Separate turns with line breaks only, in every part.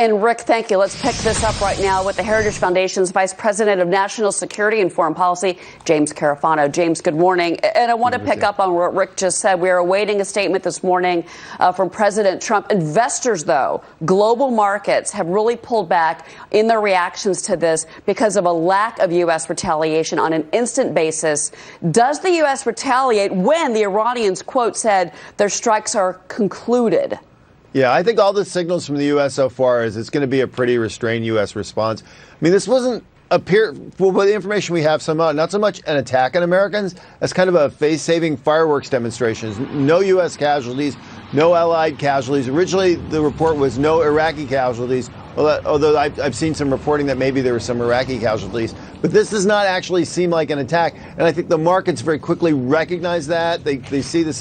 And Rick, thank you. Let's pick this up right now with the Heritage Foundation's Vice President of National Security and Foreign Policy, James Carafano. James, good morning. And I want to pick up on what Rick just said. We are awaiting a statement this morning from President Trump. Investors, though, global markets have really pulled back in their reactions to this because of a lack of U.S. retaliation on an instant basis. Does the U.S. retaliate when the Iranians, quote, said their strikes are concluded?
Yeah, I think all the signals from the U.S. so far is it's going to be a pretty restrained U.S. response. I mean, this wasn't well, the information we have somehow, not so much an attack on Americans as kind of a face-saving fireworks demonstration. No U.S. casualties, no Allied casualties. Originally, the report was no Iraqi casualties, although I've seen some reporting that maybe there were some Iraqi casualties. But this does not actually seem like an attack. And I think the markets very quickly recognize that. They see the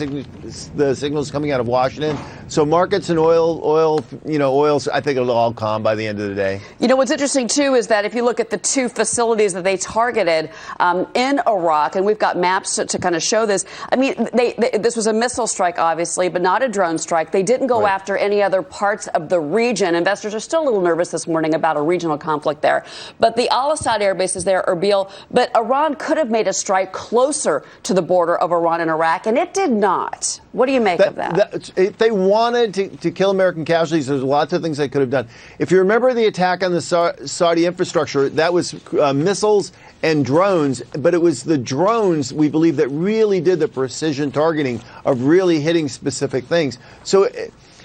signals coming out of Washington. So markets and oils, I think it'll all calm by the end of the day.
You know, what's interesting, too, is that if you look at the two facilities that they targeted in Iraq, and we've got maps to kind of show this. I mean, this was a missile strike, obviously, but not a drone strike. They didn't go after any other parts of the region. Investors are still a little nervous this morning about a regional conflict there. But the Al-Assad air base is there, Erbil. But Iran could have made a strike closer to the border of Iran and Iraq, and it did not. What do you make of that?
If they wanted to kill American casualties, there's lots of things they could have done. If you remember the attack on the Saudi infrastructure, that was missiles and drones, but it was the drones, we believe, that really did the precision targeting of really hitting specific things. So,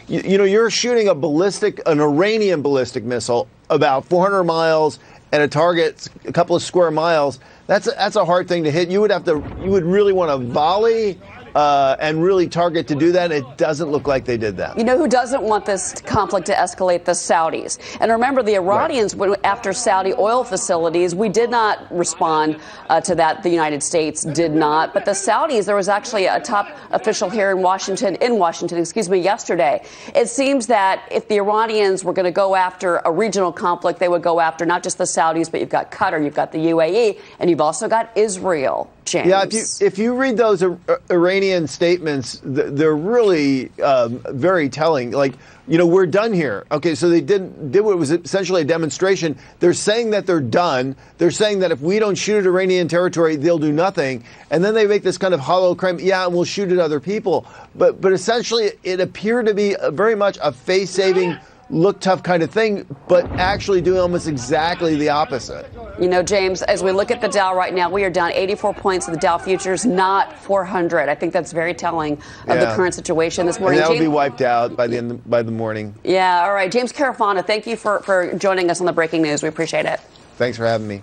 you're shooting an Iranian ballistic missile about 400 miles and a target a couple of square miles. That's a hard thing to hit. You would really want to volley and really target to do that. It doesn't look like they did that.
You know who doesn't want this conflict to escalate? The Saudis. And remember, the Iranians went after Saudi oil facilities. We did not respond to that. The United States did not. But the Saudis, there was actually a top official here in Washington, yesterday. It seems that if the Iranians were going to go after a regional conflict, they would go after not just the Saudis, but you've got Qatar, you've got the UAE, and you've also got Israel. James. Yeah,
if you read those Iranian statements, they're really very telling. Like, we're done here. Okay, so they did what was essentially a demonstration. They're saying that they're done. They're saying that if we don't shoot at Iranian territory, they'll do nothing. And then they make this kind of hollow claim, and we'll shoot at other people. But essentially, it appeared to be very much a face-saving, look tough kind of thing, but actually doing almost exactly the opposite.
You know, James, as we look at the Dow right now, we are down 84 points in the Dow futures, not 400. I think that's very telling of the current situation this morning.
And that'll be wiped out by the morning.
Yeah, all right. James Carafano, thank you for joining us on the breaking news. We appreciate it.
Thanks for having me.